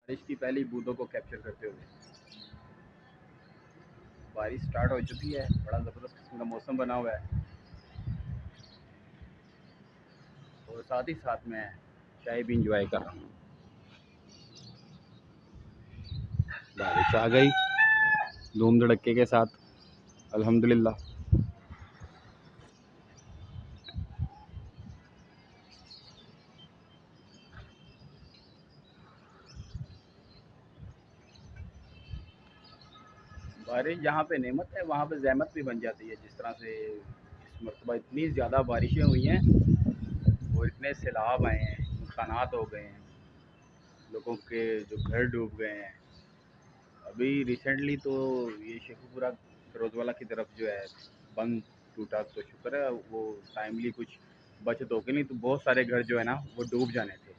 बारिश की पहली बूंदों को कैप्चर करते हुए बारिश स्टार्ट हो चुकी है। बड़ा ज़बरदस्त किस्म का मौसम बना हुआ है और साथ ही साथ मैं चाय भी इंजॉय कर रहा हूँ। बारिश आ गई धूम धड़के के साथ, अल्हम्दुलिल्लाह। बारिश जहाँ पे नेमत है वहाँ पे ज़हमत भी बन जाती है। जिस तरह से इस मरतबा इतनी ज़्यादा बारिशें हुई हैं और इतने सैलाब आए हैं, नुकसानात हो गए हैं, लोगों के जो घर डूब गए हैं। अभी रिसेंटली तो ये शेखुपुरा फिरोजवाला की तरफ जो है बंद टूटा, तो शुक्र है वो टाइमली कुछ बचत हो गई, नहीं तो बहुत सारे घर जो है ना वो डूब जाने थे।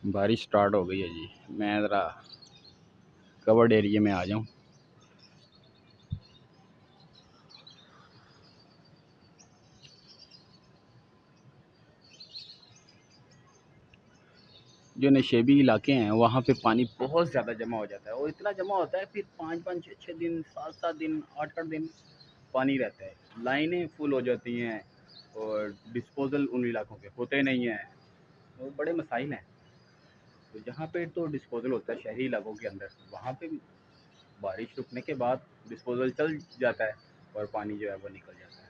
बारिश स्टार्ट हो गई है जी। मैं ज़रा कवर्ड एरिया में आ जाऊँ। जो नशेबी इलाके हैं वहाँ पे पानी बहुत ज़्यादा जमा हो जाता है और इतना जमा होता है फिर 5-5 6-6 दिन 7-7 दिन 8-8 दिन पानी रहता है। लाइनें फुल हो जाती हैं और डिस्पोजल उन इलाकों के होते नहीं हैं, तो बड़े मसाइल हैं। तो जहाँ पे तो डिस्पोजल होता है शहरी इलाकों के अंदर, वहाँ पे बारिश रुकने के बाद डिस्पोजल चल जाता है और पानी जो है वो निकल जाता है।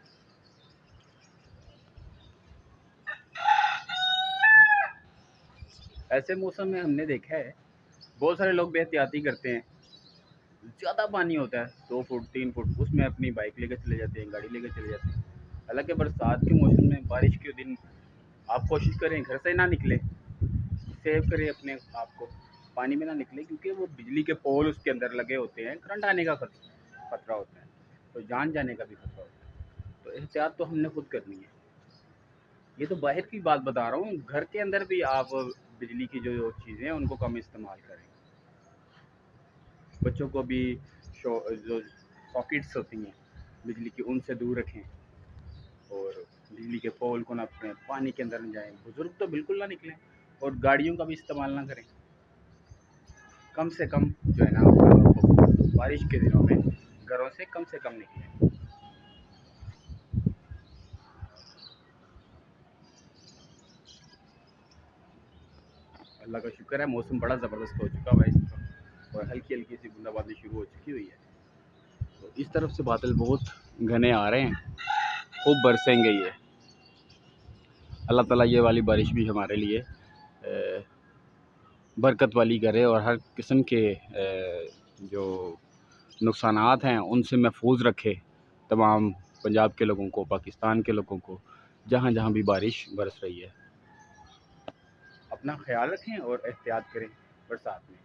ऐसे मौसम में हमने देखा है बहुत सारे लोग बेहतियाती करते हैं। ज़्यादा पानी होता है 2 फुट 3 फुट, उसमें अपनी बाइक लेकर चले जाते हैं, गाड़ी लेकर चले जाते हैं। हालांकि बरसात के मौसम में बारिश के दिन आप कोशिश करें घर से ना निकले, सेव करें अपने आप को, पानी में ना निकले, क्योंकि वो बिजली के पोल उसके अंदर लगे होते हैं, करंट आने का खतरा होता है, तो जान जाने का भी खतरा होता है। तो एहतियात तो हमने खुद करनी है। ये तो बाहर की बात बता रहा हूँ, घर के अंदर भी आप बिजली की जो चीज़ें हैं उनको कम इस्तेमाल करें। बच्चों को भी जो सॉकेट्स होती हैं बिजली की उनसे दूर रखें और बिजली के पोल को ना अपने पानी के अंदर न जाएं। बुजुर्ग तो बिल्कुल ना निकलें और गाड़ियों का भी इस्तेमाल ना करें। कम से कम जो है ना बारिश के दिनों में घरों से कम निकलें। अल्लाह का शुक्र है मौसम बड़ा ज़बरदस्त हो चुका है इस तरफ और हल्की हल्की सी बूंदाबांदी शुरू हो चुकी हुई है। तो इस तरफ से बादल बहुत घने आ रहे हैं, खूब बरसेंगे ये। अल्लाह ताला ये वाली बारिश भी हमारे लिए बरकत वाली करे और हर किस्म के जो नुकसानात हैं उनसे महफूज रखे तमाम पंजाब के लोगों को, पाकिस्तान के लोगों को, जहाँ जहाँ भी बारिश बरस रही है। अपना ख्याल रखें और एहतियात करें बरसात में।